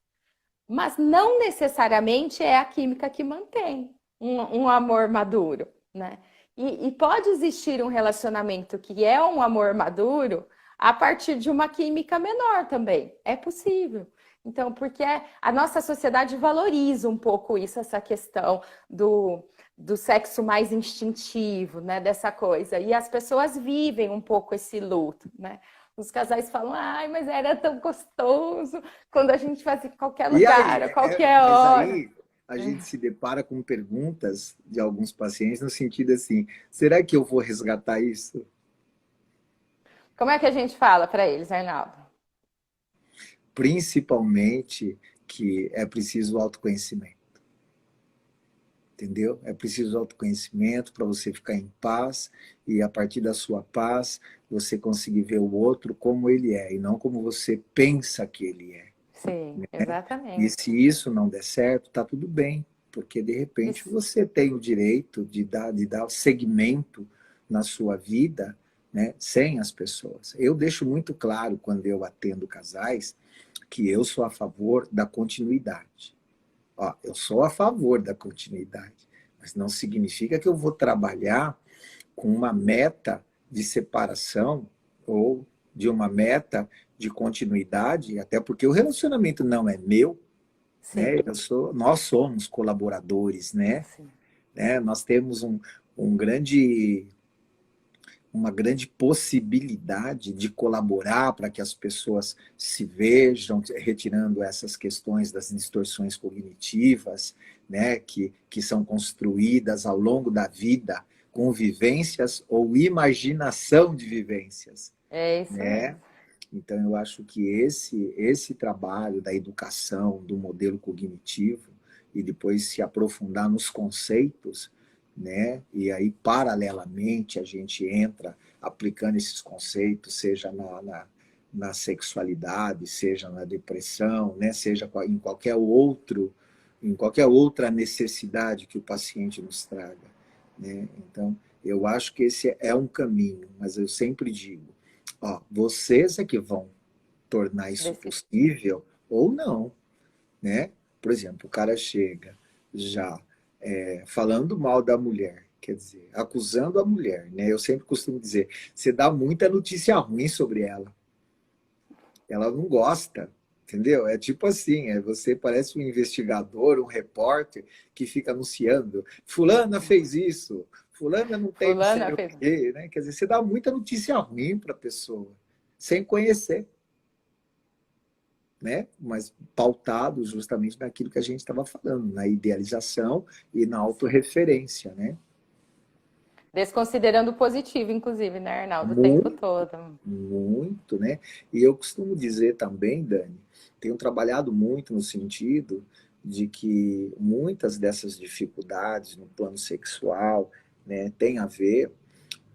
mas não necessariamente é a química que mantém um amor maduro, né? E pode existir um relacionamento que é um amor maduro a partir de uma química menor também. É possível. Então, porque a nossa sociedade valoriza um pouco isso, essa questão do sexo mais instintivo, né? Dessa coisa. E as pessoas vivem um pouco esse luto, né? Os casais falam, ai, mas era tão gostoso quando a gente fazia em qualquer E lugar, aí, a qualquer mas hora. aí a gente se depara com perguntas de alguns pacientes no sentido assim, será que eu vou resgatar isso? Como é que a gente fala para eles, Arnaldo? Principalmente que é preciso autoconhecimento, entendeu? É preciso autoconhecimento para você ficar em paz e a partir da sua paz você conseguir ver o outro como ele é e não como você pensa que ele é. Sim, E exatamente. se isso não der certo, tá tudo bem, porque de repente Isso. você tem o direito de dar segmento na sua vida, né, sem as pessoas. Eu deixo muito claro quando eu atendo casais que eu sou a favor da continuidade. Ó, eu sou a favor da continuidade, mas não significa que eu vou trabalhar com uma meta de separação ou de uma meta de continuidade, até porque o relacionamento não é meu, né? Sim, Nós somos colaboradores, né? sim. Nós temos um grande, uma grande possibilidade de colaborar para que as pessoas se vejam, retirando essas questões das distorções cognitivas, né? Que são construídas ao longo da vida com vivências ou imaginação de vivências, É isso né? mesmo. Então, eu acho que esse trabalho da educação, do modelo cognitivo, e depois se aprofundar nos conceitos, né? E aí, paralelamente, a gente entra aplicando esses conceitos, seja na sexualidade, seja na depressão, né? Seja em qualquer outra necessidade que o paciente nos traga, né? Então, eu acho que esse é um caminho, mas eu sempre digo, ó, vocês é que vão tornar isso Desse... possível ou não, né? Por exemplo, o cara chega já falando mal da mulher, quer dizer, acusando a mulher, né? Eu sempre costumo dizer, você dá muita notícia ruim sobre ela não gosta, entendeu? É tipo assim, você parece um investigador, um repórter que fica anunciando, fulana fez isso, fulana não tem não Fulana sei o fez. quê, né? Quer dizer, você dá muita notícia ruim para a pessoa, sem conhecer, né? Mas pautado justamente naquilo que a gente estava falando, na idealização e na autorreferência, né? Desconsiderando o positivo, inclusive, né, Arnaldo? O tempo Muito, todo. muito, né? E eu costumo dizer também, Dani, tenho trabalhado muito no sentido de que muitas dessas dificuldades no plano sexual, né, tem a ver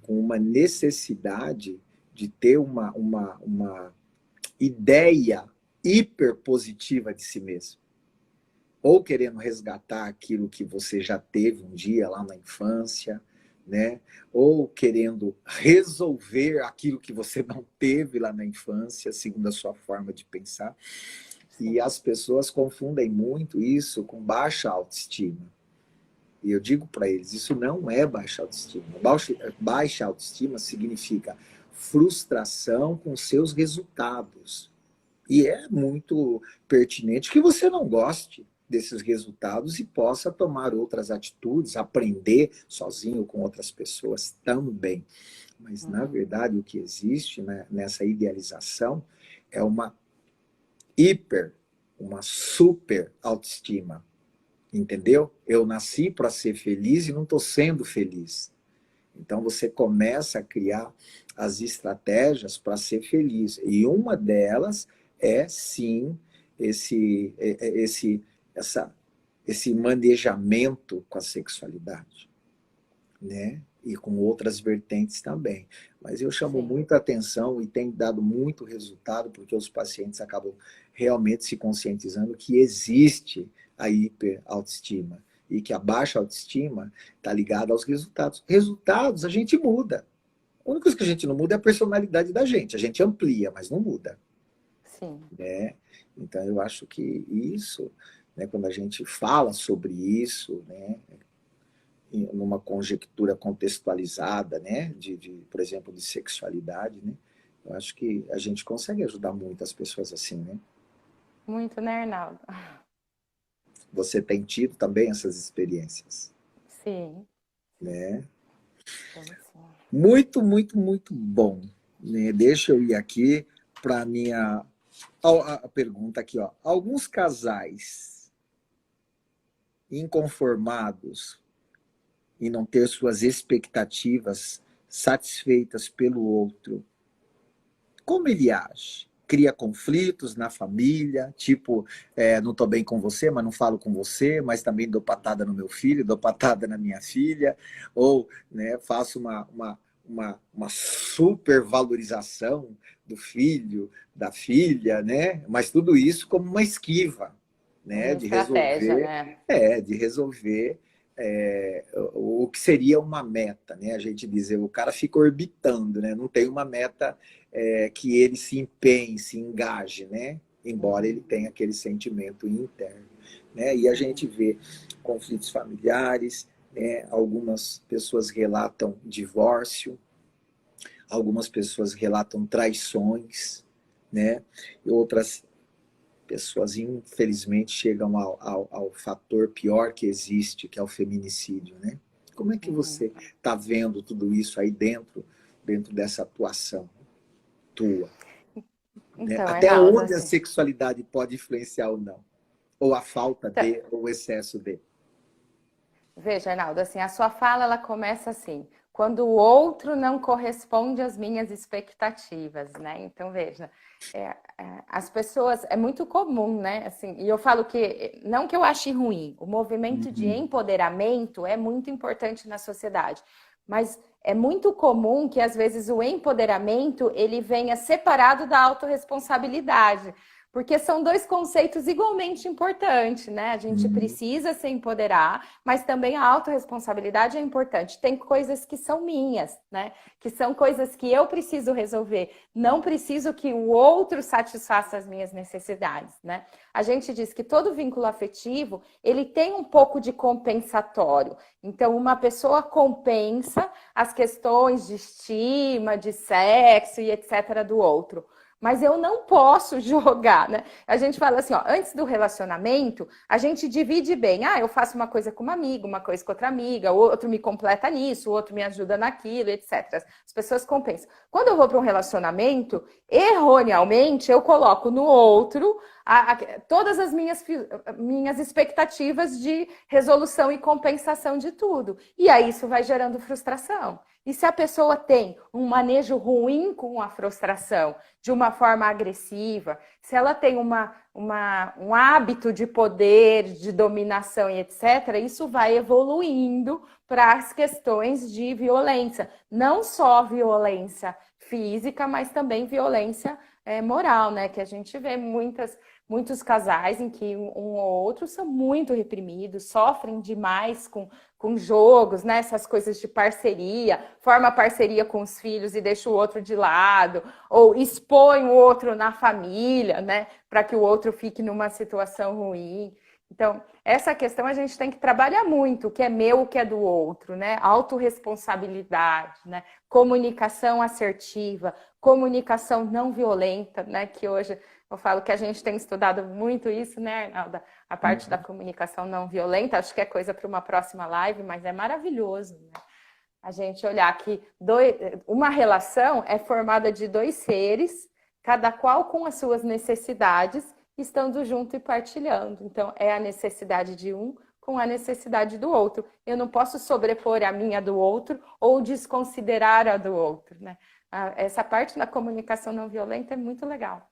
com uma necessidade de ter uma ideia hiper positiva de si mesmo. Ou querendo resgatar aquilo que você já teve um dia lá na infância, né? Ou querendo resolver aquilo que você não teve lá na infância, segundo a sua forma de pensar. E Sim. as pessoas confundem muito isso com baixa autoestima. E eu digo para eles, isso não é baixa autoestima. Baixa autoestima significa frustração com seus resultados. E é muito pertinente que você não goste desses resultados e possa tomar outras atitudes, aprender sozinho com outras pessoas também. Mas, na Uhum. verdade, o que existe, né, nessa idealização é uma hiper, uma super autoestima. Entendeu? Eu nasci para ser feliz e não estou sendo feliz. Então você começa a criar as estratégias para ser feliz. E uma delas é sim esse esse essa esse manejamento com a sexualidade, né? E com outras vertentes também. Mas eu chamo Sim. muita atenção e tem dado muito resultado porque os pacientes acabam realmente se conscientizando que existe a hiperautoestima e que a baixa autoestima está ligada aos resultados. Resultados a gente muda. A única coisa que a gente não muda é a personalidade da gente. A gente amplia, mas não muda, Sim. né? Então, eu acho que isso, né, quando a gente fala sobre isso, né, numa conjectura contextualizada, né, por exemplo, de sexualidade, né, eu acho que a gente consegue ajudar muitas pessoas assim, né? Muito, né, Arnaldo? Você tem tido também essas experiências, Sim, né? temos sim. Muito, muito, muito bom, né? Deixa eu ir aqui para a pergunta aqui, ó. Alguns casais inconformados e não ter suas expectativas satisfeitas pelo outro, como ele age? Cria conflitos na família, tipo, não estou bem com você, mas não falo com você, mas também dou patada no meu filho, dou patada na minha filha, ou, né, faço uma supervalorização do filho, da filha, né? Mas tudo isso como uma esquiva, né? Uma estratégia, né? De resolver o que seria uma meta, né? A gente dizer, o cara fica orbitando, né? Não tem uma meta que ele se empenhe, se engaje, né? Embora ele tenha aquele sentimento interno, né? E a gente vê conflitos familiares, né? Algumas pessoas relatam divórcio, algumas pessoas relatam traições, né? E outras pessoas, infelizmente, chegam ao fator pior que existe, que é o feminicídio, né? Como é que você está vendo tudo isso aí dentro dessa atuação tua? Né? Então, Até Arnaldo, onde a assim, sexualidade pode influenciar ou não? Ou a falta então, de, ou o excesso de? veja, Arnaldo, assim, a sua fala ela começa assim, quando o outro não corresponde às minhas expectativas, né? Então, veja, as pessoas, é muito comum, né? Assim, e eu falo que, não que eu ache ruim, o movimento de Uhum. empoderamento é muito importante na sociedade, mas é muito comum que, às vezes, o empoderamento, ele venha separado da autorresponsabilidade. Porque são dois conceitos igualmente importantes, né? A gente Uhum. precisa se empoderar, mas também a autorresponsabilidade é importante. Tem coisas que são minhas, né? Que são coisas que eu preciso resolver. Não preciso que o outro satisfaça as minhas necessidades, né? A gente diz que todo vínculo afetivo, ele tem um pouco de compensatório. Então, uma pessoa compensa as questões de estima, de sexo e etc. do outro. Mas eu não posso jogar, né? A gente fala assim, ó, antes do relacionamento, a gente divide bem. Ah, eu faço uma coisa com uma amiga, uma coisa com outra amiga, o outro me completa nisso, o outro me ajuda naquilo, etc. As pessoas compensam. Quando eu vou para um relacionamento, erroneamente, eu coloco no outro todas as minhas expectativas de resolução e compensação de tudo. E aí isso vai gerando frustração. E se a pessoa tem um manejo ruim com a frustração, de uma forma agressiva, se ela tem um hábito de poder, de dominação e etc., isso vai evoluindo para as questões de violência. Não só violência física, mas também violência moral, né? Que a gente vê muitos casais em que um ou outro são muito reprimidos, sofrem demais com jogos, né? Essas coisas de parceria, forma parceria com os filhos e deixa o outro de lado, ou expõe o outro na família, né? Para que o outro fique numa situação ruim. Então, essa questão a gente tem que trabalhar muito, o que é meu, o que é do outro, né? Autorresponsabilidade, né? Comunicação assertiva, comunicação não violenta, né? Que hoje eu falo que a gente tem estudado muito isso, né, Arnaldo? A parte da Uhum. comunicação não violenta, acho que é coisa para uma próxima live, mas é maravilhoso, né? A gente olhar que uma relação é formada de dois seres, cada qual com as suas necessidades, estando junto e partilhando. Então, é a necessidade de um com a necessidade do outro. Eu não posso sobrepor a minha do outro ou desconsiderar a do outro, né? Essa parte da comunicação não violenta é muito legal.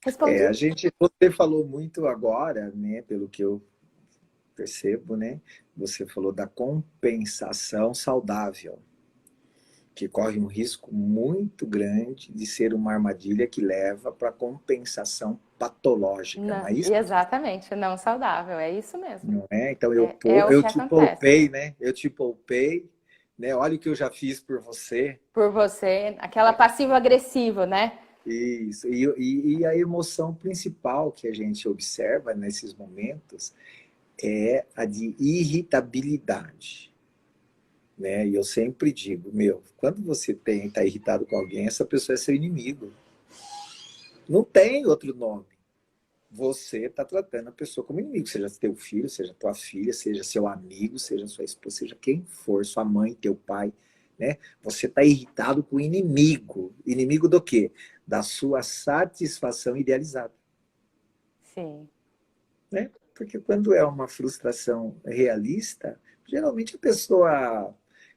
Respondi? Você falou muito agora, né, pelo que eu percebo, né? Você falou da compensação saudável, que corre um risco muito grande de ser uma armadilha que leva para compensação patológica, não Não, é isso? exatamente, não saudável, é isso mesmo. Não é? Então É o eu que te acontece. poupei, né? Eu te poupei, né? Olha o que eu já fiz por você. Por você, aquela passivo-agressiva, né? Isso. E a emoção principal que a gente observa nesses momentos é a de irritabilidade, né? E eu sempre digo, meu, quando você está irritado com alguém, essa pessoa é seu inimigo. Não tem outro nome. Você está tratando a pessoa como inimigo, seja teu filho, seja tua filha, seja seu amigo, seja sua esposa, seja quem for, sua mãe, teu pai, né? Você está irritado com o inimigo. Inimigo do quê? Da sua satisfação idealizada, Sim. né? Porque quando é uma frustração realista, geralmente a pessoa,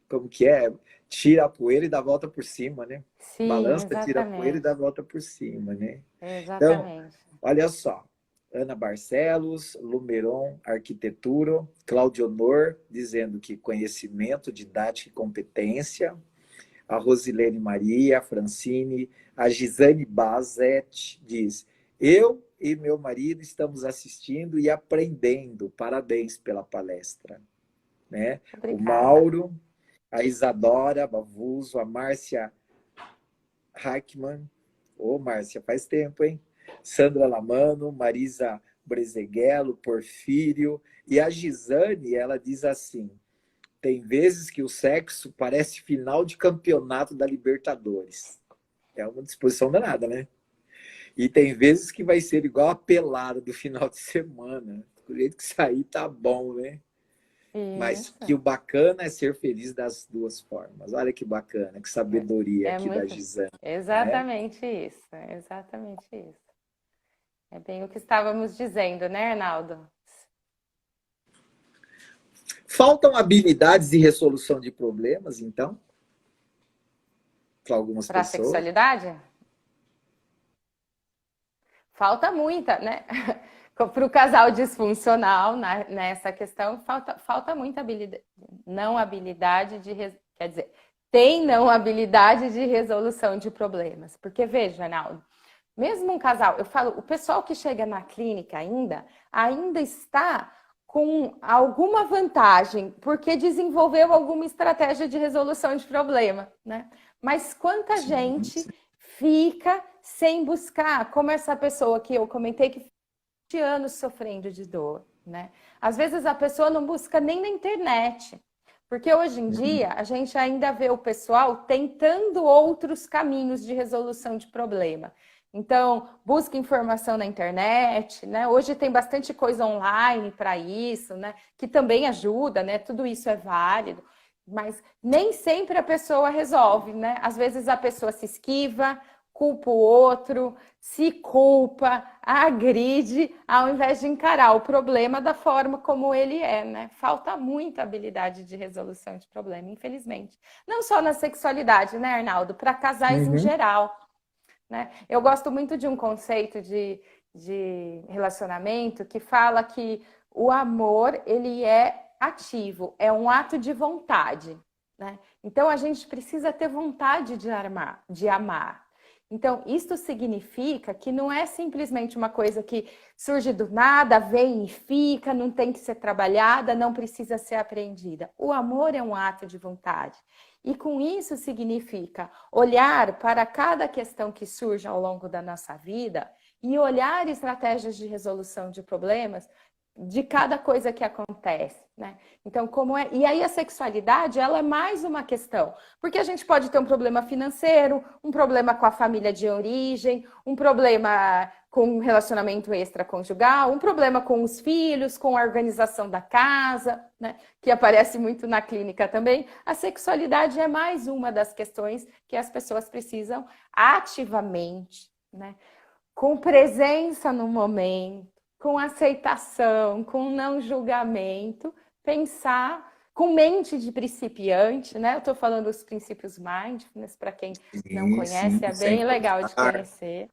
como que é? Tira a poeira e dá a volta por cima, né? Sim, Balança, tira a poeira e exatamente. dá a volta por cima, né? Então, Exatamente. olha só, Ana Barcelos, Lumeron Arquitetura, Claudio Honor, dizendo que conhecimento, didática e competência, a Rosilene Maria, a Francine, a Gisane Bazet diz, eu e meu marido estamos assistindo e aprendendo, parabéns pela palestra. Né? O Obrigada. Mauro, a Isadora Bavuso, a Márcia Hackman, ô Márcia, faz tempo, hein? Sandra Lamano, Marisa Brezeghello, Porfírio, e a Gisane, ela diz assim, tem vezes que o sexo parece final de campeonato da Libertadores. É uma disposição danada, né? E tem vezes que vai ser igual a pelada do final de semana. Do jeito que sair, tá bom, né? Mas Isso. que o bacana é ser feliz das duas formas. Olha que bacana, que sabedoria É aqui da muito. Gisane, né? Exatamente isso. Exatamente isso. É bem o que estávamos dizendo, né, Arnaldo? Faltam habilidades de resolução de problemas, então, para algumas Para a pessoas. sexualidade? Falta muita, né? Para o casal disfuncional, nessa questão, falta muita habilidade, não habilidade de, quer dizer, tem não habilidade de resolução de problemas. Porque veja, Arnaldo, mesmo um casal, eu falo, o pessoal que chega na clínica ainda está com alguma vantagem, porque desenvolveu alguma estratégia de resolução de problema, né? Mas quanta Sim, gente fica sem buscar, como essa pessoa que eu comentei que de anos sofrendo de dor, né? Às vezes a pessoa não busca nem na internet, porque hoje em dia a gente ainda vê o pessoal tentando outros caminhos de resolução de problema. Então, busca informação na internet, né? Hoje tem bastante coisa online para isso, né? Que também ajuda, né? Tudo isso é válido, mas nem sempre a pessoa resolve, né? Às vezes a pessoa se esquiva, culpa o outro, se culpa, agride, ao invés de encarar o problema da forma como ele é, né? Falta muita habilidade de resolução de problema, infelizmente. Não só na sexualidade, né, Arnaldo? Para casais em uhum. geral, né? Eu gosto muito de um conceito de relacionamento que fala que o amor, ele é ativo, é um ato de vontade, né? Então, a gente precisa ter vontade de amar. Então, isto significa que não é simplesmente uma coisa que surge do nada, vem e fica, não tem que ser trabalhada, não precisa ser aprendida. O amor é um ato de vontade. E com isso significa olhar para cada questão que surge ao longo da nossa vida e olhar estratégias de resolução de problemas de cada coisa que acontece, né? Então, como é? E aí a sexualidade, ela é mais uma questão, porque a gente pode ter um problema financeiro, um problema com a família de origem, um problema com relacionamento extraconjugal, um problema com os filhos, com a organização da casa, né? Que aparece muito na clínica também. A sexualidade é mais uma das questões que as pessoas precisam ativamente, né? Com presença no momento, com aceitação, com não julgamento, pensar com mente de principiante, né? Eu estou falando dos princípios mindfulness, para quem não Sim, conhece, sim, é sem bem legal de forçar. conhecer.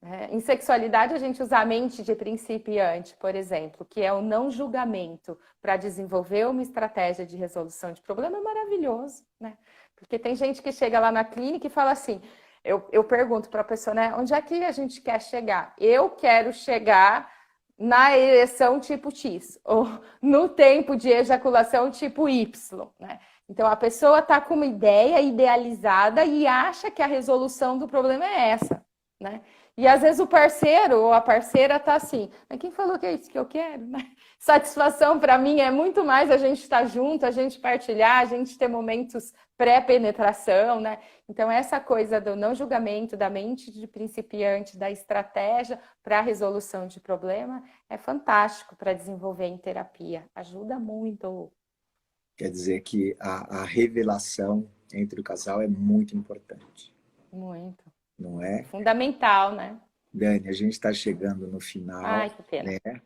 Né? Em sexualidade, a gente usa a mente de principiante, por exemplo, que é o não julgamento, para desenvolver uma estratégia de resolução de problema, é maravilhoso, né? Porque tem gente que chega lá na clínica e fala assim: eu pergunto para a pessoa, né, onde é que a gente quer chegar? Eu quero chegar na ereção tipo X, ou no tempo de ejaculação tipo Y, né? Então, a pessoa está com uma ideia idealizada e acha que a resolução do problema é essa, né? E às vezes o parceiro ou a parceira está assim, mas quem falou que é isso que eu quero, né? Satisfação para mim é muito mais a gente estar junto, a gente partilhar, a gente ter momentos pré-penetração, né? Então, essa coisa do não julgamento, da mente de principiante, da estratégia para a resolução de problema é fantástico para desenvolver em terapia. Ajuda muito. Quer dizer que a revelação entre o casal é muito importante. Muito. Não é? Fundamental, né? Dani, a gente está chegando no final, Ai, que pena. né?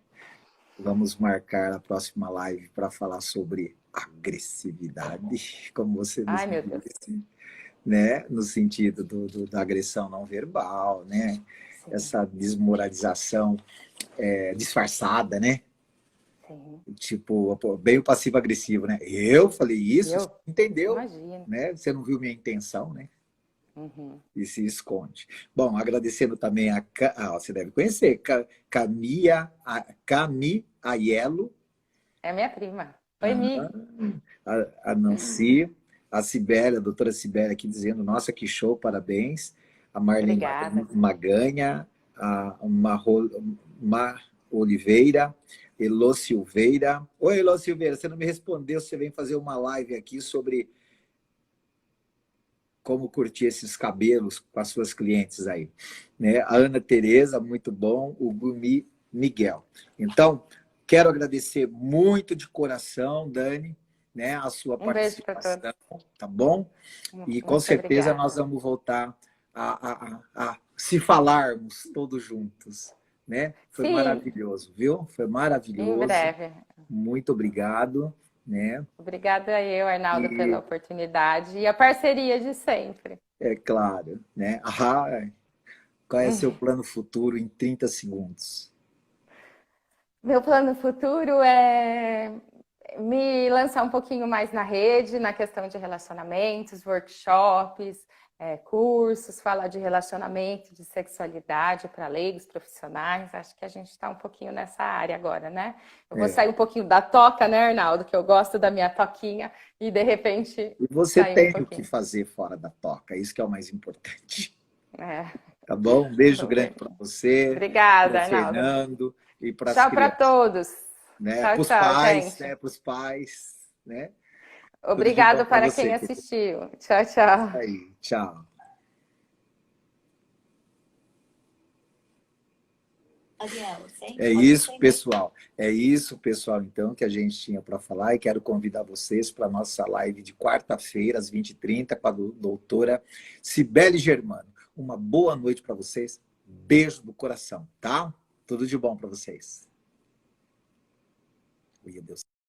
Vamos marcar a próxima live para falar sobre agressividade, como você nos Ai, meu Deus. disse, né? No sentido da agressão não verbal, né? Sim. Essa desmoralização disfarçada, né? Sim. Tipo, bem o passivo-agressivo, né? Eu falei isso, você entendeu, Imagina. né? Você não viu minha intenção, né? Uhum. E se esconde. Bom, agradecendo também você deve conhecer, Cami Aiello. É minha prima. Oi, Mi. A Nancy, a Cibele, a doutora Cibele aqui dizendo, nossa, que show, parabéns. A Marlene Obrigada. Maganha, a Mar Oliveira, Elô Silveira. Oi, Elô Silveira, você não me respondeu, você vem fazer uma live aqui sobre como curtir esses cabelos com as suas clientes aí. Né? A Ana Tereza, muito bom, o Gumi Miguel. Então, quero agradecer muito de coração, Dani, né, a sua Um beijo para todos. participação, tá bom? E com Muito certeza obrigada. nós vamos voltar a se falarmos todos juntos. Né? Foi Sim. Maravilhoso, viu? Foi maravilhoso. Em breve. Muito obrigado. Né? Obrigada eu, Arnaldo, pela oportunidade e a parceria de sempre. É claro. Né? Qual é o seu plano futuro em 30 segundos? Meu plano futuro é me lançar um pouquinho mais na rede, na questão de relacionamentos, workshops, cursos, falar de relacionamento, de sexualidade para leigos, profissionais. Acho que a gente está um pouquinho nessa área agora, né? Eu vou sair um pouquinho da toca, né, Arnaldo? Que eu gosto da minha toquinha e, de repente, e você sair tem um o que pouquinho. fazer fora da toca, isso que é o mais importante. É. Tá bom? Um beijo grande para você, Obrigada, para Arnaldo. Fernando e para as Tchau para crianças. todos. Né? Tchau, Para os tchau, pais, gente. né? Para os pais, né? Tudo de bom Obrigado para para você, quem querido. assistiu. Tchau, tchau. Aí, tchau. É isso, pessoal. É isso, pessoal, então, que a gente tinha para falar e quero convidar vocês para a nossa live de quarta-feira, às 20h30, com a doutora Cibele Germano. Uma boa noite para vocês. Beijo do coração, tá? Tudo de bom para vocês. Meu Deus.